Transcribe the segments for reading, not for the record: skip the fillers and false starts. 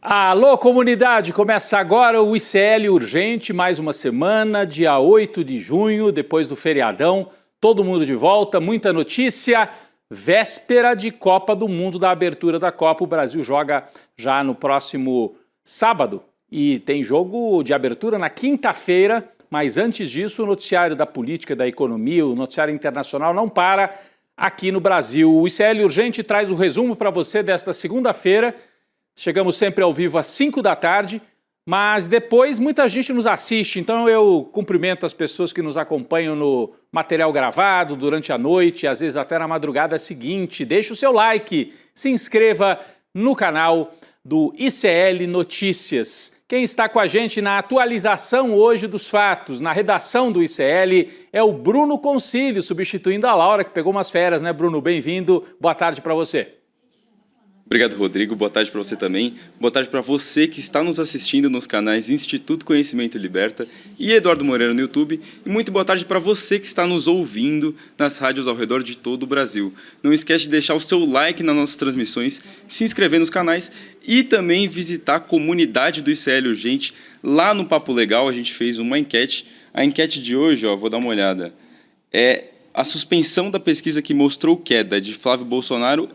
Alô, comunidade! Começa agora o ICL Urgente, mais uma semana, dia 8 de junho, depois do feriadão. Todo mundo de volta, muita notícia. Véspera de Copa do Mundo, da abertura da Copa. O Brasil joga já no próximo sábado e tem jogo de abertura na quinta-feira. Mas antes disso, o noticiário da política, da economia, o noticiário internacional não para aqui no Brasil. O ICL Urgente traz o resumo para você desta segunda-feira. Chegamos sempre ao vivo às 5 da tarde, mas depois muita gente nos assiste, então eu cumprimento as pessoas que nos acompanham no material gravado durante a noite, às vezes até na madrugada seguinte. Deixe o seu like, se inscreva no canal do ICL Notícias. Quem está com a gente na atualização hoje dos fatos, na redação do ICL, é o Bruno Concílio, substituindo a Laura, que pegou umas férias, né, Bruno? Bem-vindo, boa tarde para você. Obrigado, Rodrigo. Boa tarde para você também. Boa tarde para você que está nos assistindo nos canais Instituto Conhecimento Liberta e Eduardo Moreira no YouTube. E muito boa tarde para você que está nos ouvindo nas rádios ao redor de todo o Brasil. Não esquece de deixar o seu like nas nossas transmissões, se inscrever nos canais e também visitar a comunidade do ICL Urgente. Lá no Papo Legal a gente fez uma enquete. A enquete de hoje, vou dar uma olhada, é a suspensão da pesquisa que mostrou queda de Flávio Bolsonaro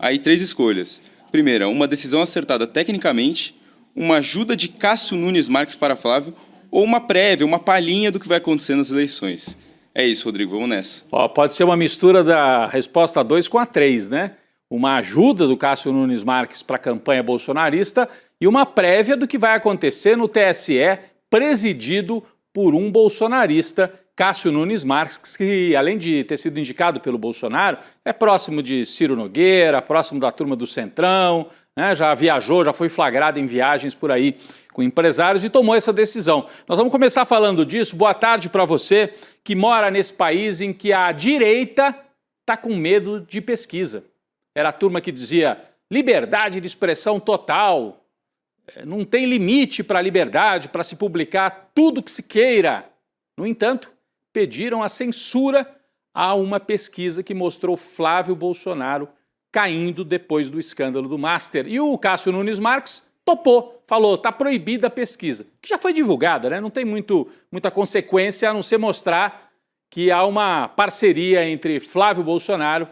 Aí, 3 escolhas. Primeira, uma decisão acertada tecnicamente, uma ajuda de Cássio Nunes Marques para Flávio, ou uma prévia, uma palhinha do que vai acontecer nas eleições. É isso, Rodrigo, vamos nessa. Pode ser uma mistura da resposta 2 com a 3, né? Uma ajuda do Cássio Nunes Marques para a campanha bolsonarista e uma prévia do que vai acontecer no TSE, presidido por um bolsonarista, Cássio Nunes Marques, que além de ter sido indicado pelo Bolsonaro, é próximo de Ciro Nogueira, próximo da turma do Centrão, né? Já viajou, já foi flagrado em viagens por aí com empresários e tomou essa decisão. Nós vamos começar falando disso. Boa tarde para você que mora nesse país em que a direita está com medo de pesquisa. Era a turma que dizia liberdade de expressão total, não tem limite para a liberdade, para se publicar tudo que se queira. No entanto, pediram a censura a uma pesquisa que mostrou Flávio Bolsonaro caindo depois do escândalo do Master. E o Cássio Nunes Marques topou, falou, está proibida a pesquisa, que já foi divulgada, né? Não tem muita consequência a não ser mostrar que há uma parceria entre Flávio Bolsonaro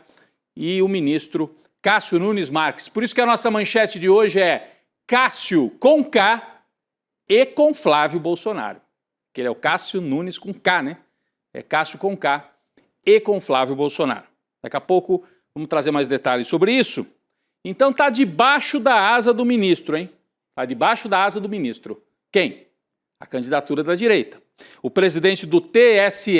e o ministro Cássio Nunes Marques. Por isso que a nossa manchete de hoje é Cássio com K e com Flávio Bolsonaro. Que ele é o Cássio Nunes com K, né? É Cássio com K e com Flávio Bolsonaro. Daqui a pouco vamos trazer mais detalhes sobre isso. Então tá debaixo da asa do ministro, hein? Tá debaixo da asa do ministro. Quem? A candidatura da direita. O presidente do TSE,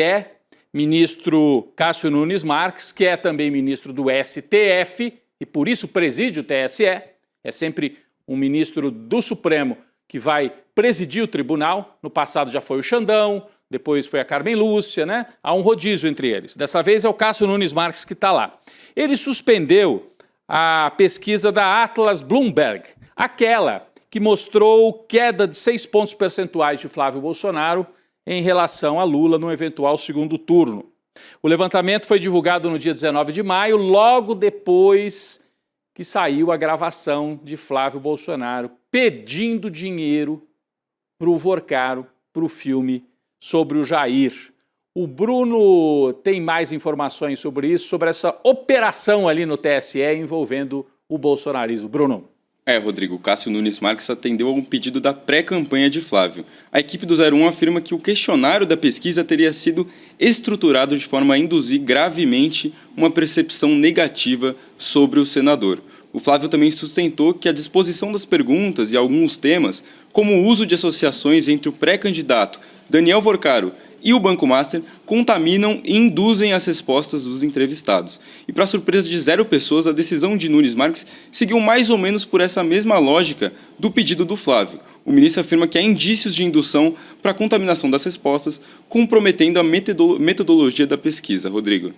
ministro Cássio Nunes Marques, que é também ministro do STF e por isso preside o TSE, é sempre um ministro do Supremo que vai presidir o tribunal. No passado já foi o Xandão, depois foi a Carmen Lúcia, né? Há um rodízio entre eles. Dessa vez é o Cássio Nunes Marques que está lá. Ele suspendeu a pesquisa da Atlas Bloomberg, aquela que mostrou queda de 6 pontos percentuais de Flávio Bolsonaro em relação a Lula no eventual segundo turno. O levantamento foi divulgado no dia 19 de maio, logo depois que saiu a gravação de Flávio Bolsonaro pedindo dinheiro para o Vorcaro, para o filme sobre o Jair. O Bruno tem mais informações sobre isso, sobre essa operação ali no TSE envolvendo o bolsonarismo. Bruno. Rodrigo, Cássio Nunes Marques atendeu a um pedido da pré-campanha de Flávio. A equipe do 01 afirma que o questionário da pesquisa teria sido estruturado de forma a induzir gravemente uma percepção negativa sobre o senador. O Flávio também sustentou que a disposição das perguntas e alguns temas, como o uso de associações entre o pré-candidato Daniel Vorcaro e o Banco Master, contaminam e induzem as respostas dos entrevistados. E para surpresa de 0 pessoas, a decisão de Nunes Marques seguiu mais ou menos por essa mesma lógica do pedido do Flávio. O ministro afirma que há indícios de indução para a contaminação das respostas, comprometendo a metodologia da pesquisa. Rodrigo.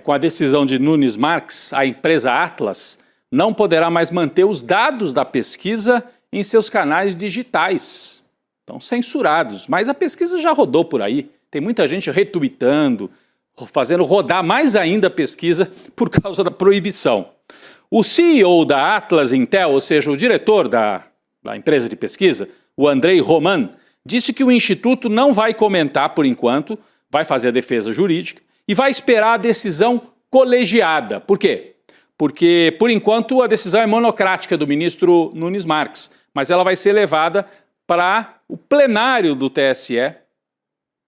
Com a decisão de Nunes Marques, a empresa Atlas não poderá mais manter os dados da pesquisa em seus canais digitais. Estão censurados, mas a pesquisa já rodou por aí. Tem muita gente retweetando, fazendo rodar mais ainda a pesquisa por causa da proibição. O CEO da Atlas Intel, ou seja, o diretor da empresa de pesquisa, o Andrei Roman, disse que o Instituto não vai comentar por enquanto, vai fazer a defesa jurídica e vai esperar a decisão colegiada. Por quê? Porque, por enquanto, a decisão é monocrática do ministro Nunes Marques, mas ela vai ser levada para o plenário do TSE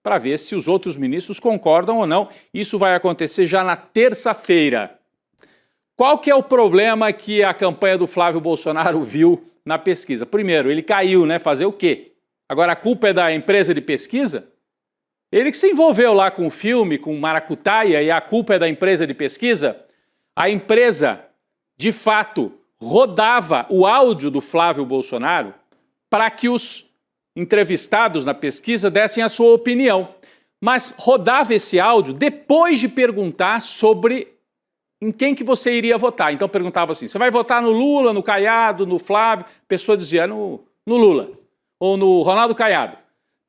para ver se os outros ministros concordam ou não. Isso vai acontecer já na terça-feira. Qual que é o problema que a campanha do Flávio Bolsonaro viu na pesquisa? Primeiro, ele caiu, né? Fazer o quê? Agora a culpa é da empresa de pesquisa? Ele que se envolveu lá com o filme, com maracutaia, e a culpa é da empresa de pesquisa? A empresa, de fato, rodava o áudio do Flávio Bolsonaro para que os entrevistados na pesquisa dessem a sua opinião. Mas rodava esse áudio depois de perguntar sobre em quem que você iria votar. Então perguntava assim, você vai votar no Lula, no Caiado, no Flávio? A pessoa dizia no Lula ou no Ronaldo Caiado.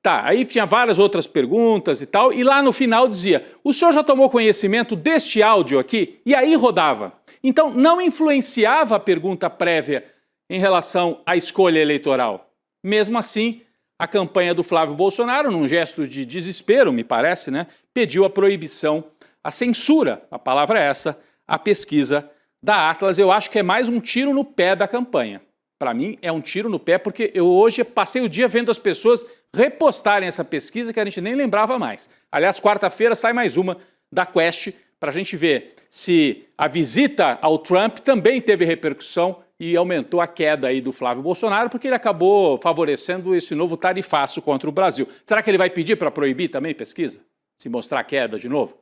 Tá, aí tinha várias outras perguntas e tal, e lá no final dizia, o senhor já tomou conhecimento deste áudio aqui? E aí rodava. Então não influenciava a pergunta prévia em relação à escolha eleitoral. Mesmo assim, a campanha do Flávio Bolsonaro, num gesto de desespero, me parece, né, pediu a proibição, a censura, a palavra é essa, a pesquisa da Atlas. Eu acho que é mais um tiro no pé da campanha. Para mim, é um tiro no pé, porque eu hoje passei o dia vendo as pessoas repostarem essa pesquisa que a gente nem lembrava mais. Aliás, quarta-feira sai mais uma da Quest para a gente ver se a visita ao Trump também teve repercussão e aumentou a queda aí do Flávio Bolsonaro, porque ele acabou favorecendo esse novo tarifaço contra o Brasil. Será que ele vai pedir para proibir também pesquisa? Se mostrar queda de novo?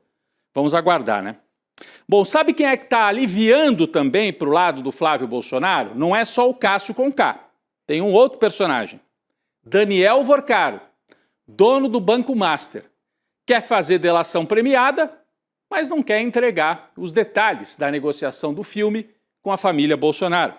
Vamos aguardar, né? Bom, sabe quem é que está aliviando também para o lado do Flávio Bolsonaro? Não é só o Cássio Conká. Tem um outro personagem. Daniel Vorcaro, dono do Banco Master. Quer fazer delação premiada, mas não quer entregar os detalhes da negociação do filme com a família Bolsonaro.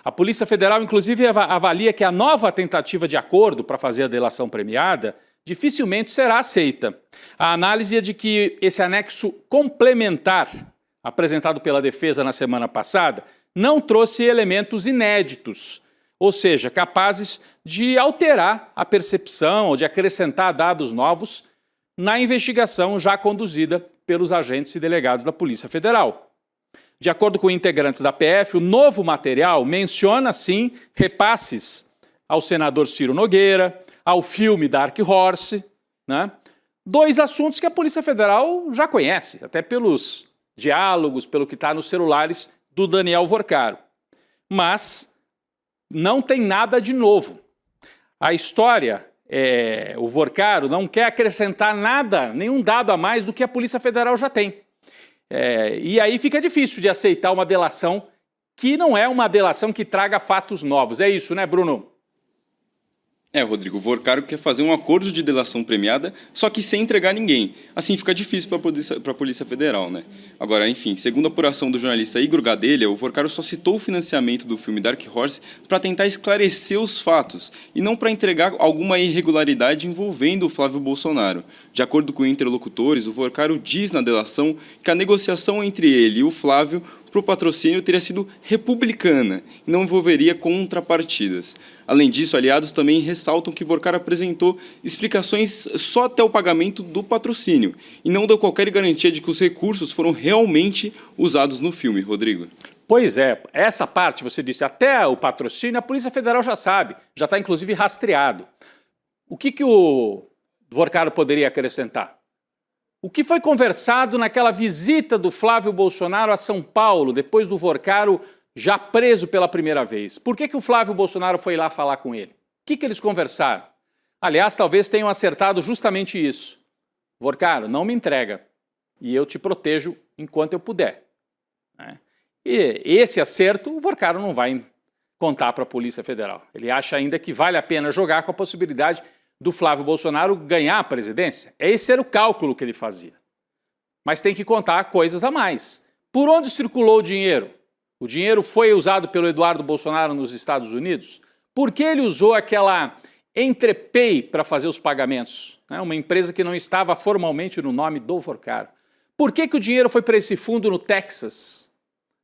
A Polícia Federal, inclusive, avalia que a nova tentativa de acordo para fazer a delação premiada dificilmente será aceita. A análise é de que esse anexo complementar, apresentado pela defesa na semana passada, não trouxe elementos inéditos, ou seja, capazes de alterar a percepção ou de acrescentar dados novos na investigação já conduzida pelos agentes e delegados da Polícia Federal. De acordo com integrantes da PF, o novo material menciona, sim, repasses ao senador Ciro Nogueira, ao filme Dark Horse, né? Dois assuntos que a Polícia Federal já conhece, até pelos diálogos, pelo que está nos celulares do Daniel Vorcaro. Mas não tem nada de novo. A história, o Vorcaro não quer acrescentar nada, nenhum dado a mais do que a Polícia Federal já tem. E aí fica difícil de aceitar uma delação que não é uma delação que traga fatos novos. É isso, né, Bruno? Rodrigo, o Vorcaro quer fazer um acordo de delação premiada, só que sem entregar ninguém. Assim fica difícil para a Polícia Federal, né? Agora, enfim, segundo a apuração do jornalista Igor Gadelha, o Vorcaro só citou o financiamento do filme Dark Horse para tentar esclarecer os fatos e não para entregar alguma irregularidade envolvendo o Flávio Bolsonaro. De acordo com interlocutores, o Vorcaro diz na delação que a negociação entre ele e o Flávio para o patrocínio teria sido republicana e não envolveria contrapartidas. Além disso, aliados também ressaltam que Vorcaro apresentou explicações só até o pagamento do patrocínio e não deu qualquer garantia de que os recursos foram realmente usados no filme, Rodrigo. Pois é, essa parte, você disse, até o patrocínio, a Polícia Federal já sabe, já está inclusive rastreado. O que o Vorcaro poderia acrescentar? O que foi conversado naquela visita do Flávio Bolsonaro a São Paulo, depois do Vorcaro já preso pela primeira vez? Por que o Flávio Bolsonaro foi lá falar com ele? O que eles conversaram? Aliás, talvez tenham acertado justamente isso. Vorcaro, não me entrega e eu te protejo enquanto eu puder. E esse acerto o Vorcaro não vai contar para a Polícia Federal. Ele acha ainda que vale a pena jogar com a possibilidade do Flávio Bolsonaro ganhar a presidência. Esse era o cálculo que ele fazia. Mas tem que contar coisas a mais. Por onde circulou o dinheiro? O dinheiro foi usado pelo Eduardo Bolsonaro nos Estados Unidos? Por que ele usou aquela Entrepay para fazer os pagamentos? Uma empresa que não estava formalmente no nome do Vorcaro. Por que o dinheiro foi para esse fundo no Texas?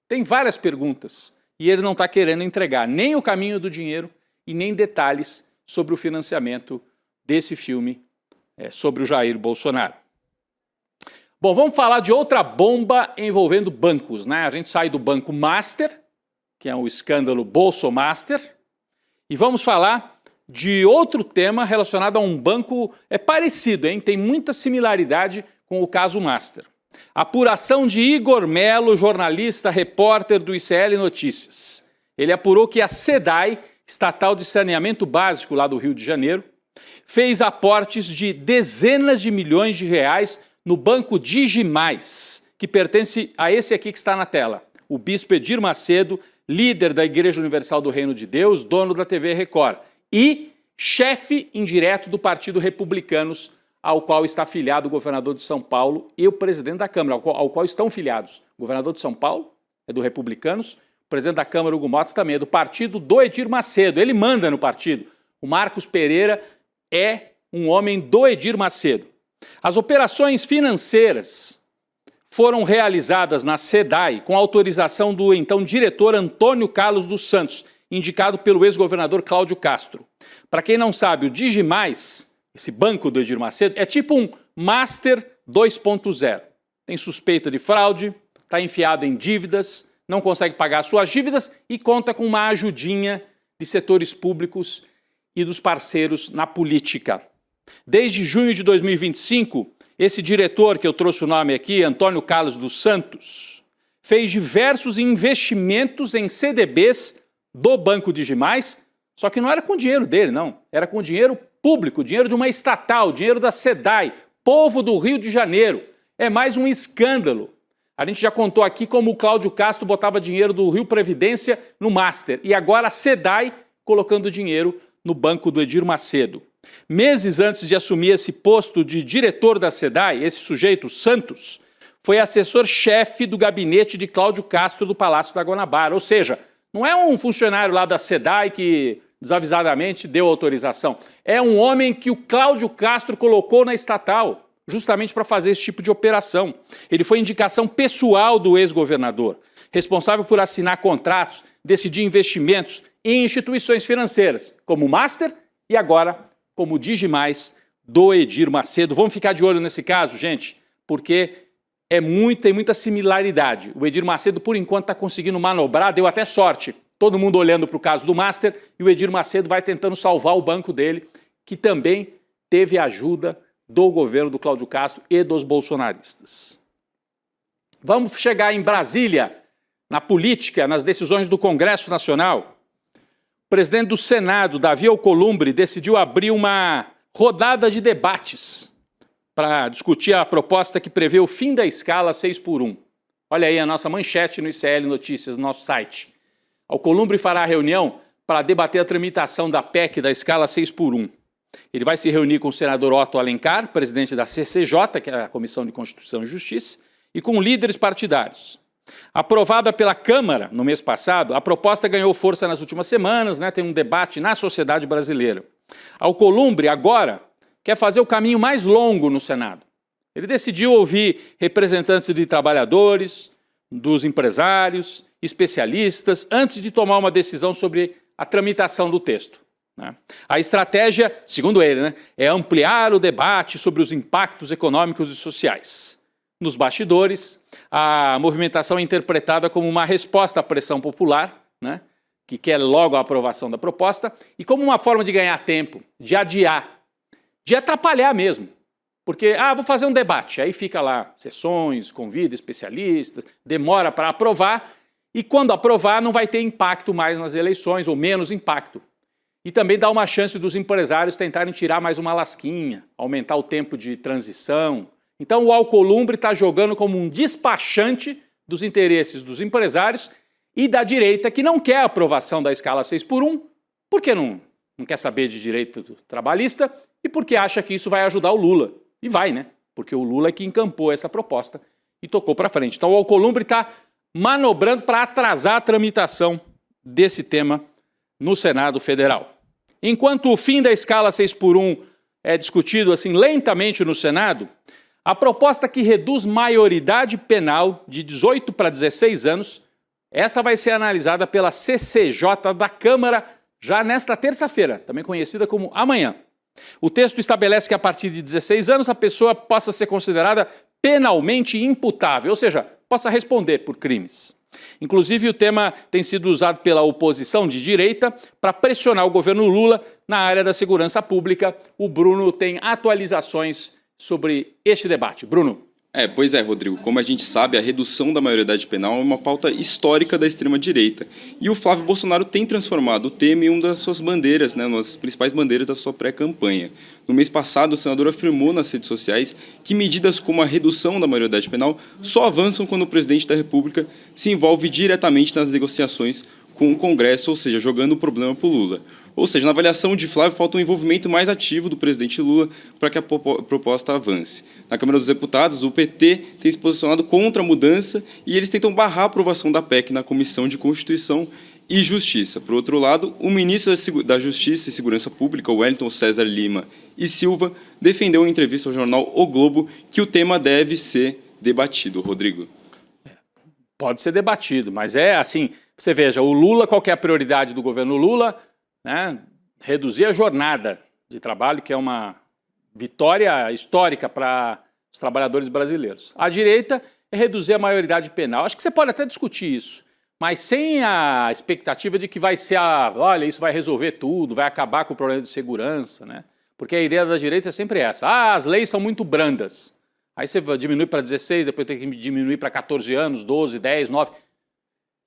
Tem várias perguntas e ele não está querendo entregar nem o caminho do dinheiro e nem detalhes sobre o financiamento desse filme sobre o Jair Bolsonaro. Bom, vamos falar de outra bomba envolvendo bancos, né? A gente sai do Banco Master, que é o escândalo Bolsomaster, e vamos falar de outro tema relacionado a um banco parecido, hein? Tem muita similaridade com o caso Master. Apuração de Igor Melo, jornalista, repórter do ICL Notícias. Ele apurou que a SEDAI, Estatal de Saneamento Básico lá do Rio de Janeiro, fez aportes de dezenas de milhões de reais no banco Digimais, que pertence a esse aqui que está na tela, o bispo Edir Macedo, líder da Igreja Universal do Reino de Deus, dono da TV Record e chefe indireto do Partido Republicanos, ao qual está filiado o governador de São Paulo e o presidente da Câmara, ao qual estão filiados. O governador de São Paulo é do Republicanos, o presidente da Câmara, Hugo Mota, também é do partido do Edir Macedo. Ele manda no partido. O Marcos Pereira é um homem do Edir Macedo. As operações financeiras foram realizadas na SEDAI com autorização do então diretor Antônio Carlos dos Santos, indicado pelo ex-governador Cláudio Castro. Para quem não sabe, o Digimais, esse banco do Edir Macedo, é tipo um Master 2.0. Tem suspeita de fraude, está enfiado em dívidas, não consegue pagar suas dívidas e conta com uma ajudinha de setores públicos e dos parceiros na política. Desde junho de 2025, esse diretor que eu trouxe o nome aqui, Antônio Carlos dos Santos, fez diversos investimentos em CDBs do Banco Digimais, só que não era com dinheiro dele, não. Era com dinheiro público, dinheiro de uma estatal, dinheiro da SEDAI, povo do Rio de Janeiro. É mais um escândalo. A gente já contou aqui como o Cláudio Castro botava dinheiro do Rio Previdência no Master e agora a SEDAI colocando dinheiro no banco do Edir Macedo. Meses antes de assumir esse posto de diretor da SEDAI, esse sujeito, Santos, foi assessor-chefe do gabinete de Cláudio Castro do Palácio da Guanabara. Ou seja, não é um funcionário lá da SEDAI que desavisadamente deu autorização. É um homem que o Cláudio Castro colocou na estatal, justamente para fazer esse tipo de operação. Ele foi indicação pessoal do ex-governador, responsável por assinar contratos, decidir investimentos em instituições financeiras, como o Master e agora como o Digimais do Edir Macedo. Vamos ficar de olho nesse caso, gente, porque tem muita similaridade. O Edir Macedo, por enquanto, está conseguindo manobrar, deu até sorte. Todo mundo olhando para o caso do Master e o Edir Macedo vai tentando salvar o banco dele, que também teve ajuda do governo do Cláudio Castro e dos bolsonaristas. Vamos chegar em Brasília, na política, nas decisões do Congresso Nacional. O presidente do Senado, Davi Alcolumbre, decidiu abrir uma rodada de debates para discutir a proposta que prevê o fim da escala 6x1. Olha aí a nossa manchete no ICL Notícias, no nosso site. Alcolumbre fará a reunião para debater a tramitação da PEC da escala 6x1. Ele vai se reunir com o senador Otto Alencar, presidente da CCJ, que é a Comissão de Constituição e Justiça, e com líderes partidários. Aprovada pela Câmara no mês passado, a proposta ganhou força nas últimas semanas, tem um debate na sociedade brasileira. Alcolumbre agora quer fazer o caminho mais longo no Senado. Ele decidiu ouvir representantes de trabalhadores, dos empresários, especialistas, antes de tomar uma decisão sobre a tramitação do texto. A estratégia, segundo ele, é ampliar o debate sobre os impactos econômicos e sociais. Nos bastidores, a movimentação é interpretada como uma resposta à pressão popular, que quer logo a aprovação da proposta, e como uma forma de ganhar tempo, de adiar, de atrapalhar mesmo. Porque, vou fazer um debate, aí fica lá sessões, convida especialistas, demora para aprovar, e quando aprovar não vai ter impacto mais nas eleições, ou menos impacto. E também dá uma chance dos empresários tentarem tirar mais uma lasquinha, aumentar o tempo de transição. Então o Alcolumbre está jogando como um despachante dos interesses dos empresários e da direita, que não quer a aprovação da escala 6x1, porque não quer saber de direito trabalhista e porque acha que isso vai ajudar o Lula. E vai, porque o Lula é que encampou essa proposta e tocou para frente. Então o Alcolumbre está manobrando para atrasar a tramitação desse tema no Senado Federal. Enquanto o fim da escala 6x1 é discutido assim lentamente no Senado, a proposta que reduz maioridade penal de 18 para 16 anos Essa vai ser analisada pela CCJ da Câmara já nesta terça-feira, também conhecida como amanhã. O texto estabelece que a partir de 16 anos a pessoa possa ser considerada penalmente imputável, ou seja, possa responder por crimes. Inclusive, o tema tem sido usado pela oposição de direita para pressionar o governo Lula na área da segurança pública. O Bruno tem atualizações sobre este debate. Bruno. Pois é, Rodrigo. Como a gente sabe, a redução da maioridade penal é uma pauta histórica da extrema-direita. E o Flávio Bolsonaro tem transformado o tema em uma das suas bandeiras, uma das principais bandeiras da sua pré-campanha. No mês passado, o senador afirmou nas redes sociais que medidas como a redução da maioridade penal só avançam quando o presidente da República se envolve diretamente nas negociações com o Congresso, ou seja, jogando o problema para o Lula. Ou seja, na avaliação de Flávio, falta um envolvimento mais ativo do presidente Lula para que a proposta avance. Na Câmara dos Deputados, o PT tem se posicionado contra a mudança e eles tentam barrar a aprovação da PEC na Comissão de Constituição e Justiça. Por outro lado, o ministro da Justiça e Segurança Pública, Wellington César Lima e Silva, defendeu em entrevista ao jornal O Globo que o tema deve ser debatido. Rodrigo. Pode ser debatido, mas é assim, você veja, o Lula, qual que é a prioridade do governo Lula? Reduzir a jornada de trabalho, que é uma vitória histórica para os trabalhadores brasileiros. A direita é reduzir a maioridade penal. Acho que você pode até discutir isso, mas sem a expectativa de que vai ser olha, isso vai resolver tudo, vai acabar com o problema de segurança, né? Porque a ideia da direita é sempre essa. As leis são muito brandas. Aí você diminui para 16, depois tem que diminuir para 14 anos, 12, 10, 9.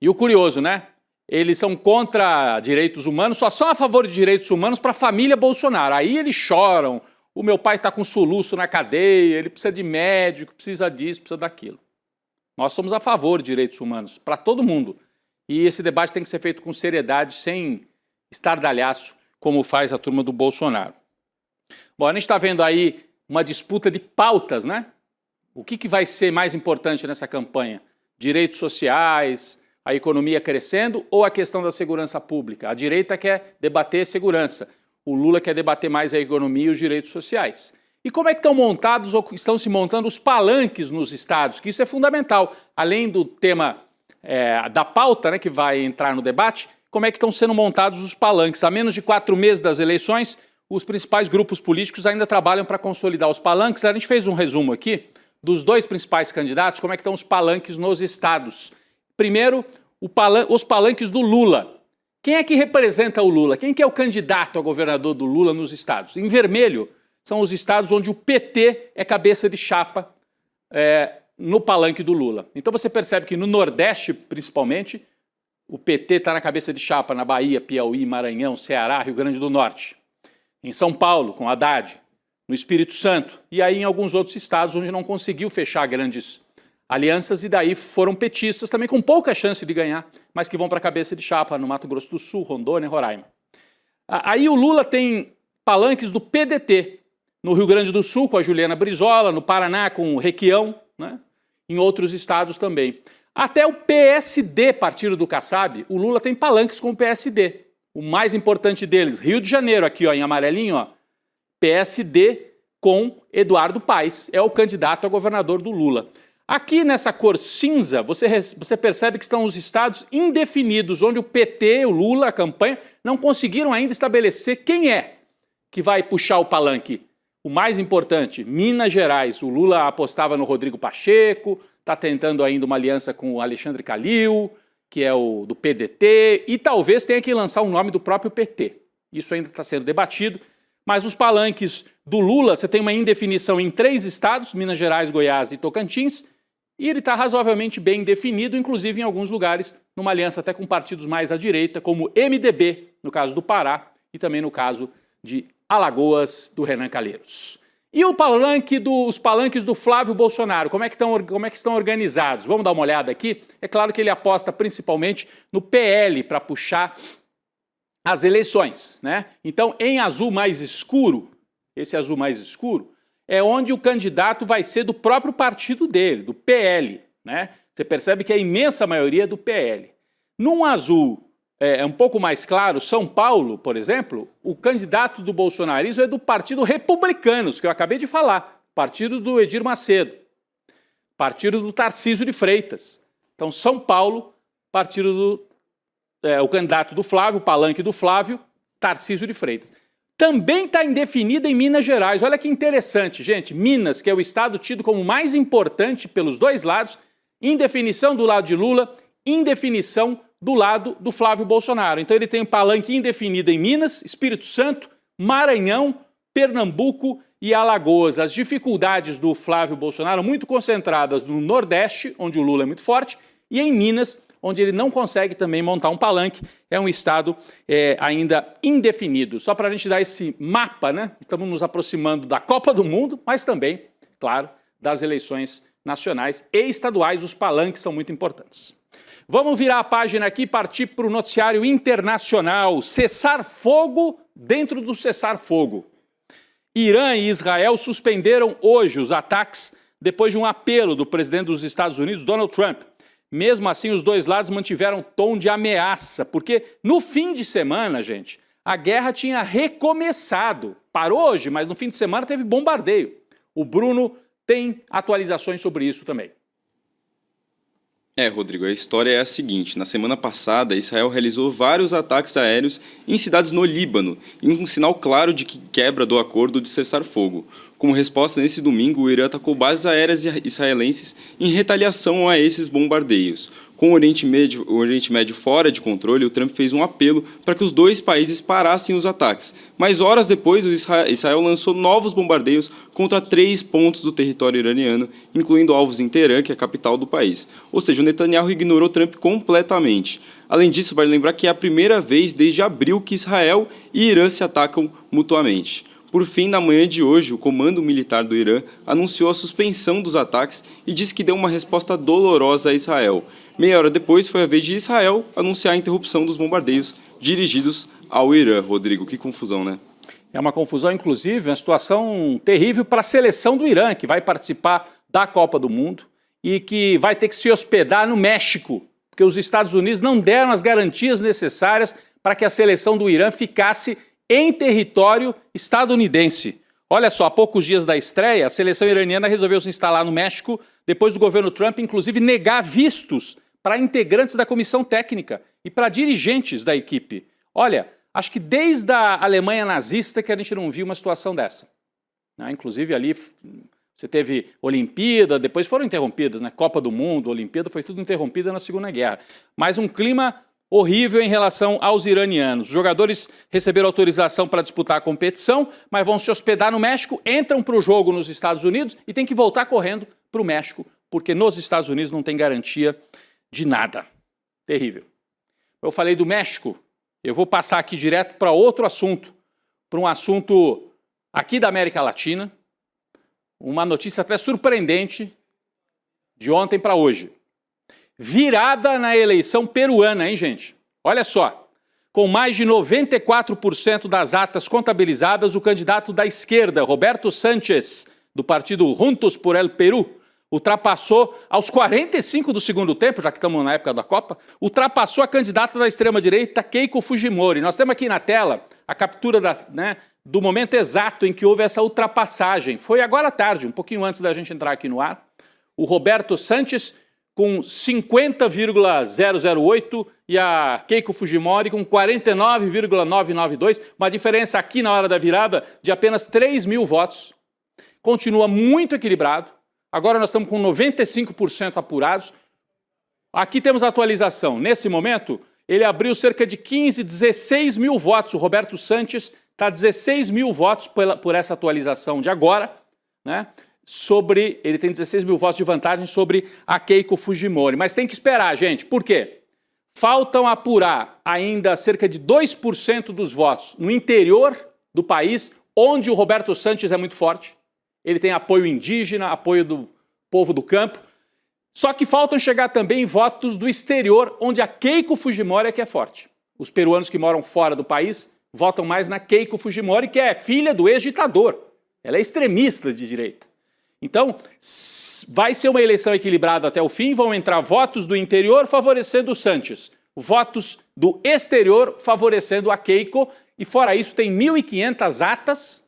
E o curioso, né? Eles são contra direitos humanos, só são a favor de direitos humanos para a família Bolsonaro. Aí eles choram, o meu pai está com soluço na cadeia, ele precisa de médico, precisa disso, precisa daquilo. Nós somos a favor de direitos humanos, para todo mundo. E esse debate tem que ser feito com seriedade, sem estardalhaço, como faz a turma do Bolsonaro. Bom, a gente está vendo aí uma disputa de pautas, né? O que vai ser mais importante nessa campanha? Direitos sociais, a economia crescendo ou a questão da segurança pública? A direita quer debater segurança, o Lula quer debater mais a economia e os direitos sociais. E como é que estão montados ou estão se montando os palanques nos estados? Que isso é fundamental. Além do tema da pauta, né, que vai entrar no debate, como é que estão sendo montados os palanques? Há menos de 4 meses das eleições, os principais grupos políticos ainda trabalham para consolidar os palanques. A gente fez um resumo aqui dos 2 principais candidatos, como é que estão os palanques nos estados. Primeiro, os palanques do Lula. Quem é que representa o Lula? Quem que é o candidato a governador do Lula nos estados? Em vermelho, são os estados onde o PT é cabeça de chapa no palanque do Lula. Então você percebe que no Nordeste, principalmente, o PT está na cabeça de chapa na Bahia, Piauí, Maranhão, Ceará, Rio Grande do Norte. Em São Paulo, com Haddad. No Espírito Santo. E aí em alguns outros estados onde não conseguiu fechar grandes alianças e daí foram petistas também com pouca chance de ganhar, mas que vão para a cabeça de chapa no Mato Grosso do Sul, Rondônia, Roraima. Aí o Lula tem palanques do PDT, no Rio Grande do Sul com a Juliana Brizola, no Paraná com o Requião, né? Em outros estados também. Até o PSD, partido do Kassab, o Lula tem palanques com o PSD. O mais importante deles, Rio de Janeiro, aqui ó, em amarelinho, ó, PSD com Eduardo Paes, é o candidato a governador do Lula. Aqui nessa cor cinza, você percebe que estão os estados indefinidos, onde o PT, o Lula, a campanha, não conseguiram ainda estabelecer quem é que vai puxar o palanque. O mais importante, Minas Gerais, o Lula apostava no Rodrigo Pacheco, está tentando ainda uma aliança com o Alexandre Calil, que é o do PDT, e talvez tenha que lançar o nome do próprio PT. Isso ainda está sendo debatido. Mas os palanques do Lula, você tem uma indefinição em 3 estados, Minas Gerais, Goiás e Tocantins, e ele está razoavelmente bem definido, inclusive em alguns lugares, numa aliança até com partidos mais à direita, como MDB, no caso do Pará, e também no caso de Alagoas, do Renan Calheiros. E os palanques do Flávio Bolsonaro, como é que estão organizados? Vamos dar uma olhada aqui. É claro que ele aposta principalmente no PL para puxar as eleições, né? Então, em azul mais escuro, esse azul mais escuro, é onde o candidato vai ser do próprio partido dele, do PL, né? Você percebe que a imensa maioria é do PL. Num azul um pouco mais claro, São Paulo, por exemplo, o candidato do bolsonarismo é do Partido Republicanos, que eu acabei de falar, partido do Edir Macedo, partido do Tarcísio de Freitas. Então, São Paulo partido o candidato do Flávio, o palanque do Flávio, Tarcísio de Freitas. Também está indefinida em Minas Gerais. Olha que interessante, gente. Minas, que é o estado tido como mais importante pelos dois lados, indefinição do lado de Lula, indefinição do lado do Flávio Bolsonaro. Então ele tem um palanque indefinido em Minas, Espírito Santo, Maranhão, Pernambuco e Alagoas. As dificuldades do Flávio Bolsonaro muito concentradas no Nordeste, onde o Lula é muito forte, e em Minas, onde ele não consegue também montar um palanque. É um estado ainda indefinido. Só para a gente dar esse mapa, né? Estamos nos aproximando da Copa do Mundo, mas também, claro, das eleições nacionais e estaduais. Os palanques são muito importantes. Vamos virar a página aqui e partir para o noticiário internacional. Cessar-fogo dentro do cessar-fogo. Irã e Israel suspenderam hoje os ataques depois de um apelo do presidente dos Estados Unidos, Donald Trump. Mesmo assim, os dois lados mantiveram tom de ameaça, porque no fim de semana, gente, a guerra tinha recomeçado. Parou hoje, mas no fim de semana teve bombardeio. O Bruno tem atualizações sobre isso também. Rodrigo, a história é a seguinte. Na semana passada, Israel realizou vários ataques aéreos em cidades no Líbano, em um sinal claro de que quebra do acordo de cessar-fogo. Como resposta, nesse domingo, o Irã atacou bases aéreas israelenses em retaliação a esses bombardeios. Com o Oriente Médio fora de controle, o Trump fez um apelo para que os dois países parassem os ataques. Mas horas depois, Israel lançou novos bombardeios contra 3 pontos do território iraniano, incluindo alvos em Teherã, que é a capital do país. Ou seja, o Netanyahu ignorou Trump completamente. Além disso, vale lembrar que é a primeira vez desde abril que Israel e Irã se atacam mutuamente. Por fim, na manhã de hoje, o comando militar do Irã anunciou a suspensão dos ataques e disse que deu uma resposta dolorosa a Israel. Meia hora depois, foi a vez de Israel anunciar a interrupção dos bombardeios dirigidos ao Irã. Rodrigo, que confusão, né? É uma confusão, inclusive, uma situação terrível para a seleção do Irã, que vai participar da Copa do Mundo e que vai ter que se hospedar no México, porque os Estados Unidos não deram as garantias necessárias para que a seleção do Irã ficasse em território estadunidense. Olha só, há poucos dias da estreia, a seleção iraniana resolveu se instalar no México, depois do governo Trump, inclusive, negar vistos para integrantes da comissão técnica e para dirigentes da equipe. Olha, acho que desde a Alemanha nazista que a gente não viu uma situação dessa. Inclusive ali você teve Olimpíada, depois foram interrompidas, né? Copa do Mundo, Olimpíada, foi tudo interrompida na Segunda Guerra. Mas um clima horrível em relação aos iranianos. Os jogadores receberam autorização para disputar a competição, mas vão se hospedar no México, entram para o jogo nos Estados Unidos e tem que voltar correndo para o México, porque nos Estados Unidos não tem garantia de nada. Terrível. Eu falei do México, eu vou passar aqui direto para outro assunto, para um assunto aqui da América Latina, uma notícia até surpreendente de ontem para hoje. Virada na eleição peruana, hein, gente? Olha só, com mais de 94% das atas contabilizadas, o candidato da esquerda, Roberto Sánchez, do partido Juntos por el Perú, ultrapassou, aos 45 do segundo tempo, já que estamos na época da Copa, ultrapassou a candidata da extrema-direita, Keiko Fujimori. Nós temos aqui na tela a captura do momento exato em que houve essa ultrapassagem. Foi agora à tarde, um pouquinho antes da gente entrar aqui no ar. O Roberto Sánchez com 50,008 e a Keiko Fujimori com 49,992, uma diferença aqui na hora da virada de apenas 3 mil votos. Continua muito equilibrado. Agora nós estamos com 95% apurados. Aqui temos a atualização. Nesse momento, ele abriu cerca de 16 mil votos. O Roberto Sánchez está 16 mil votos por essa atualização de agora, né? Ele tem 16 mil votos de vantagem sobre a Keiko Fujimori. Mas tem que esperar, gente. Por quê? Faltam apurar ainda cerca de 2% dos votos no interior do país, onde o Roberto Sánchez é muito forte. Ele tem apoio indígena, apoio do povo do campo. Só que faltam chegar também votos do exterior, onde a Keiko Fujimori é que é forte. Os peruanos que moram fora do país votam mais na Keiko Fujimori, que é filha do ex-ditador. Ela é extremista de direita. Então, vai ser uma eleição equilibrada até o fim, vão entrar votos do interior favorecendo o Sánchez, votos do exterior favorecendo a Keiko, e fora isso tem 1.500 atas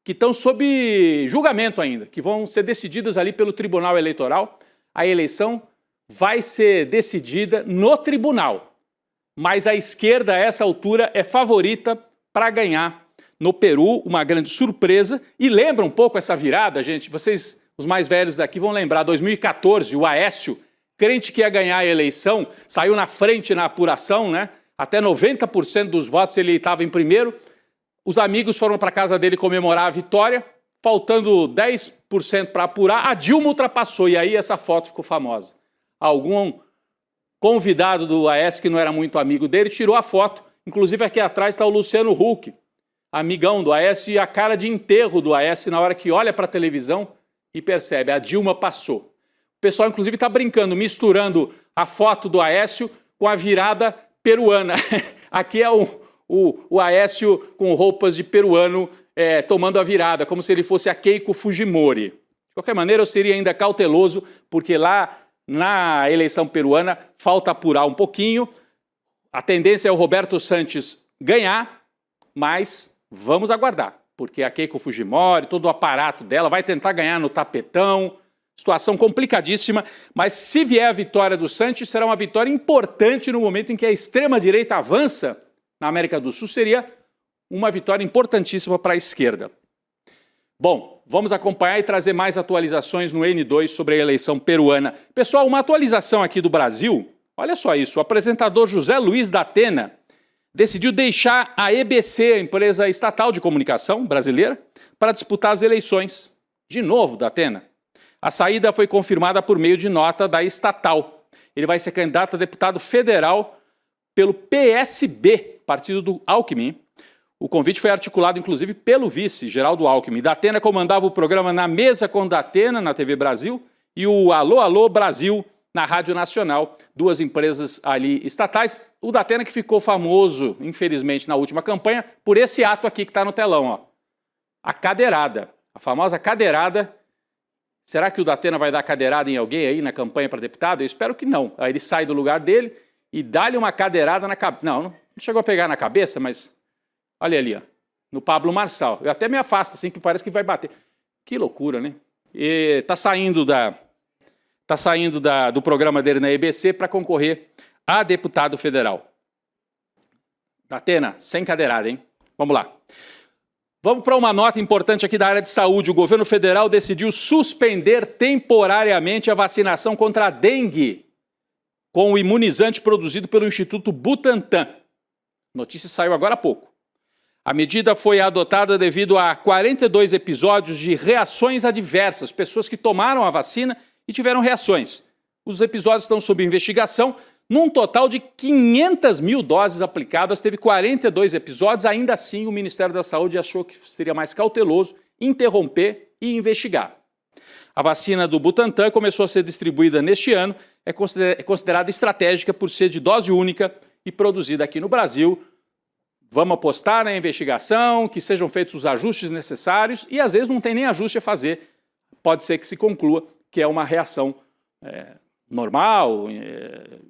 que estão sob julgamento ainda, que vão ser decididas ali pelo Tribunal Eleitoral. A eleição vai ser decidida no tribunal. Mas a esquerda, a essa altura, é favorita para ganhar no Peru, uma grande surpresa. E lembra um pouco essa virada, gente? Vocês, os mais velhos daqui, vão lembrar. 2014, o Aécio, crente que ia ganhar a eleição, saiu na frente na apuração, né? Até 90% dos votos ele estava em primeiro. Os amigos foram para a casa dele comemorar a vitória, faltando 10% para apurar, a Dilma ultrapassou, e aí essa foto ficou famosa. Algum convidado do Aécio, que não era muito amigo dele, tirou a foto. Inclusive aqui atrás está o Luciano Huck, amigão do Aécio, e a cara de enterro do Aécio na hora que olha para a televisão e percebe, a Dilma passou. O pessoal, inclusive, está brincando, misturando a foto do Aécio com a virada peruana. Aqui é o Aécio com roupas de peruano tomando a virada, como se ele fosse a Keiko Fujimori. De qualquer maneira, eu seria ainda cauteloso, porque lá na eleição peruana falta apurar um pouquinho. A tendência é o Roberto Santos ganhar, mas vamos aguardar, porque a Keiko Fujimori, todo o aparato dela, vai tentar ganhar no tapetão. Situação complicadíssima, mas se vier a vitória do Santos, será uma vitória importante no momento em que a extrema-direita avança na América do Sul, seria uma vitória importantíssima para a esquerda. Bom, vamos acompanhar e trazer mais atualizações no N2 sobre a eleição peruana. Pessoal, uma atualização aqui do Brasil, olha só isso, o apresentador José Luiz da Atena decidiu deixar a EBC, a empresa estatal de comunicação brasileira, para disputar as eleições. De novo, da Atena. A saída foi confirmada por meio de nota da estatal. Ele vai ser candidato a deputado federal pelo PSB, partido do Alckmin. O convite foi articulado, inclusive, pelo vice, Geraldo Alckmin. Datena comandava o programa Na Mesa com Datena, na TV Brasil, e o Alô, Alô Brasil, na Rádio Nacional, duas empresas ali estatais. O Datena que ficou famoso, infelizmente, na última campanha, por esse ato aqui que está no telão, ó. A cadeirada, a famosa cadeirada. Será que o Datena vai dar cadeirada em alguém aí na campanha para deputado? Eu espero que não. Aí ele sai do lugar dele e dá-lhe uma cadeirada na cabeça. Não chegou a pegar na cabeça, mas olha ali, ó, no Pablo Marçal. Eu até me afasto, assim, que parece que vai bater. Que loucura, né? E tá saindo do programa dele na EBC para concorrer a deputado federal. Datena, sem cadeirada, hein? Vamos lá. Vamos para uma nota importante aqui da área de saúde. O governo federal decidiu suspender temporariamente a vacinação contra a dengue com o imunizante produzido pelo Instituto Butantan. A notícia saiu agora há pouco. A medida foi adotada devido a 42 episódios de reações adversas, pessoas que tomaram a vacina e tiveram reações. Os episódios estão sob investigação. Num total de 500 mil doses aplicadas, teve 42 episódios. Ainda assim, o Ministério da Saúde achou que seria mais cauteloso interromper e investigar. A vacina do Butantan começou a ser distribuída neste ano, é considerada estratégica por ser de dose única e produzida aqui no Brasil. Vamos apostar na investigação, que sejam feitos os ajustes necessários, e às vezes não tem nem ajuste a fazer. Pode ser que se conclua que é uma reação normal,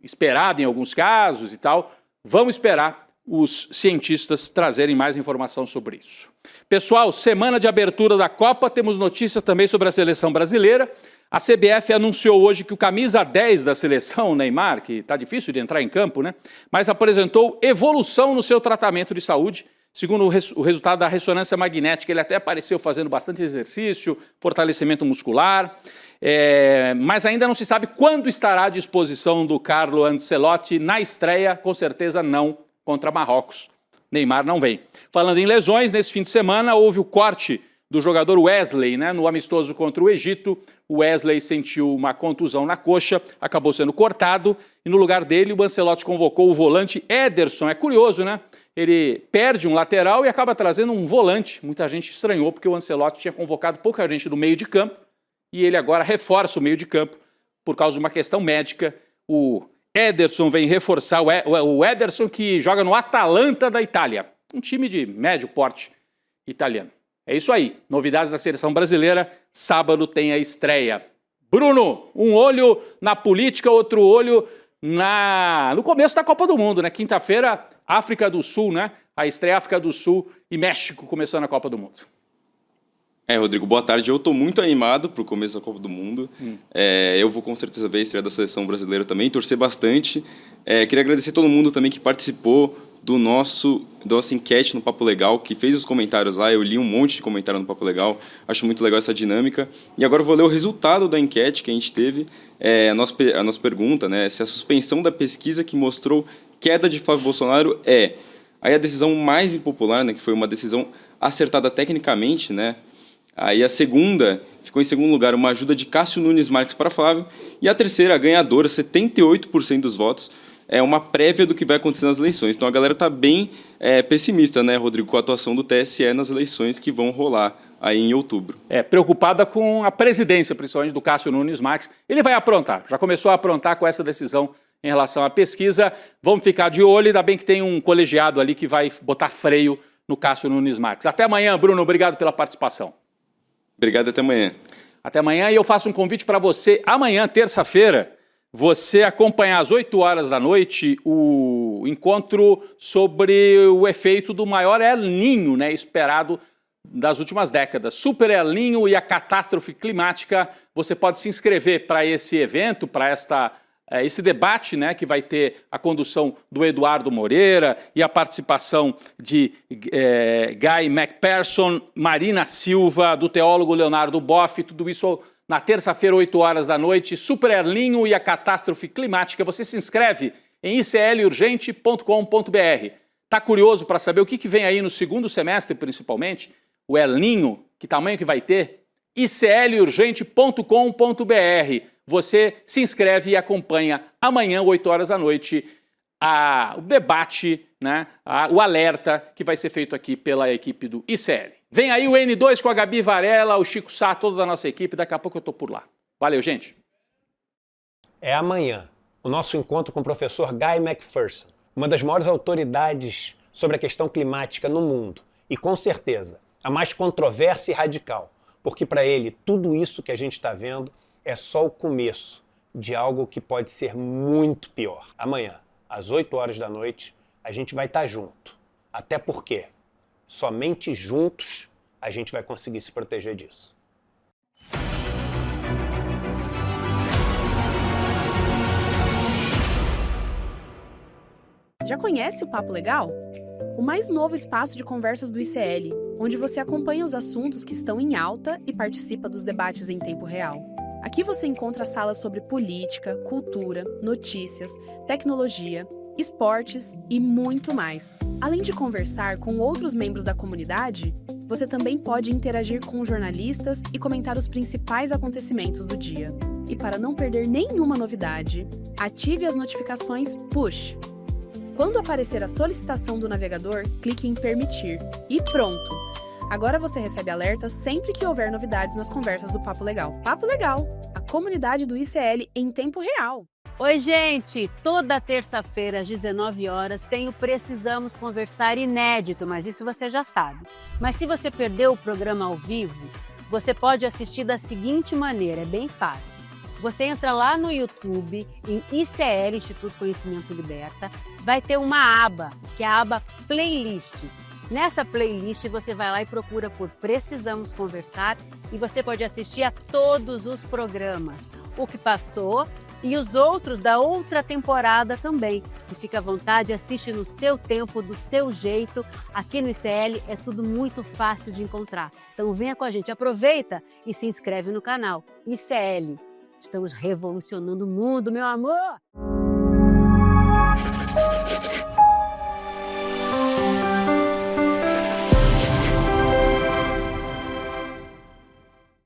esperada em alguns casos e tal. Vamos esperar os cientistas trazerem mais informação sobre isso. Pessoal, semana de abertura da Copa, temos notícia também sobre a seleção brasileira. A CBF anunciou hoje que o camisa 10 da seleção, Neymar, que está difícil de entrar em campo, né? Mas apresentou evolução no seu tratamento de saúde. Segundo o resultado da ressonância magnética, ele até apareceu fazendo bastante exercício, fortalecimento muscular. Mas ainda não se sabe quando estará à disposição do Carlo Ancelotti na estreia, com certeza não contra Marrocos. Neymar não vem. Falando em lesões, nesse fim de semana houve o corte do jogador Wesley, né? No amistoso contra o Egito. O Wesley sentiu uma contusão na coxa, acabou sendo cortado e no lugar dele o Ancelotti convocou o volante Ederson. É curioso, né? Ele perde um lateral e acaba trazendo um volante. Muita gente estranhou porque o Ancelotti tinha convocado pouca gente do meio de campo e ele agora reforça o meio de campo por causa de uma questão médica. O Ederson vem reforçar, o Ederson que joga no Atalanta da Itália, um time de médio porte italiano. É isso aí, novidades da seleção brasileira, sábado tem a estreia. Bruno, um olho na política, outro olho no começo da Copa do Mundo, né? Quinta-feira, África do Sul, né? A estreia África do Sul e México começando a Copa do Mundo. Rodrigo, boa tarde. Eu estou muito animado para o começo da Copa do Mundo. Eu vou com certeza ver a estreia da seleção brasileira também, torcer bastante. Queria agradecer a todo mundo também que participou da nossa enquete no Papo Legal, que fez os comentários lá. Eu li um monte de comentário no Papo Legal, acho muito legal essa dinâmica. E agora eu vou ler o resultado da enquete que a gente teve. A nossa pergunta, né, se a suspensão da pesquisa que mostrou queda de Flávio Bolsonaro aí a decisão mais impopular, né, que foi uma decisão acertada tecnicamente, né? Aí a segunda, ficou em segundo lugar, uma ajuda de Cássio Nunes Marques para Flávio. E a terceira, a ganhadora, 78% dos votos, é uma prévia do que vai acontecer nas eleições. Então a galera está bem pessimista, né, Rodrigo, com a atuação do TSE nas eleições que vão rolar aí em outubro. Preocupada com a presidência, principalmente do Cássio Nunes Marques. Ele vai aprontar, já começou a aprontar com essa decisão em relação à pesquisa. Vamos ficar de olho, ainda bem que tem um colegiado ali que vai botar freio no Cássio Nunes Marques. Até amanhã, Bruno, obrigado pela participação. Obrigado, até amanhã. Até amanhã, e eu faço um convite para você, amanhã, terça-feira, você acompanhar às 8 horas da noite o encontro sobre o efeito do maior El Niño, né, esperado das últimas décadas. Super El Niño e a catástrofe climática. Você pode se inscrever para esse evento, para esse debate, né, que vai ter a condução do Eduardo Moreira e a participação de Guy McPherson, Marina Silva, do teólogo Leonardo Boff, tudo isso na terça-feira, 8 horas da noite. Super El Niño e a catástrofe climática. Você se inscreve em iclurgente.com.br. Está curioso para saber o que vem aí no segundo semestre, principalmente? O El Niño, que tamanho que vai ter? iclurgente.com.br. Você se inscreve e acompanha amanhã, 8 horas da noite, o debate, né, o alerta que vai ser feito aqui pela equipe do ICL. Vem aí o N2 com a Gabi Varela, o Chico Sá, toda a nossa equipe. Daqui a pouco eu estou por lá. Valeu, gente. É amanhã o nosso encontro com o professor Guy McPherson, uma das maiores autoridades sobre a questão climática no mundo. E com certeza, a mais controversa e radical. Porque para ele, tudo isso que a gente está vendo é só o começo de algo que pode ser muito pior. Amanhã, às 8 horas da noite, a gente vai estar junto. Até porque somente juntos a gente vai conseguir se proteger disso. Já conhece o Papo Legal? O mais novo espaço de conversas do ICL, onde você acompanha os assuntos que estão em alta e participa dos debates em tempo real. Aqui você encontra salas sobre política, cultura, notícias, tecnologia, esportes e muito mais. Além de conversar com outros membros da comunidade, você também pode interagir com jornalistas e comentar os principais acontecimentos do dia. E para não perder nenhuma novidade, ative as notificações Push. Quando aparecer a solicitação do navegador, clique em Permitir. E pronto! Agora você recebe alertas sempre que houver novidades nas conversas do Papo Legal. Papo Legal, a comunidade do ICL em tempo real. Oi, gente! Toda terça-feira, às 19 horas, tem o Precisamos Conversar inédito, mas isso você já sabe. Mas se você perdeu o programa ao vivo, você pode assistir da seguinte maneira, é bem fácil. Você entra lá no YouTube, em ICL, Instituto Conhecimento Liberta, vai ter uma aba, que é a aba Playlists. Nessa playlist você vai lá e procura por Precisamos Conversar e você pode assistir a todos os programas, o que passou e os outros da outra temporada também. Se fica à vontade, assiste no seu tempo, do seu jeito. Aqui no ICL é tudo muito fácil de encontrar. Então venha com a gente, aproveita e se inscreve no canal ICL. Estamos revolucionando o mundo, meu amor!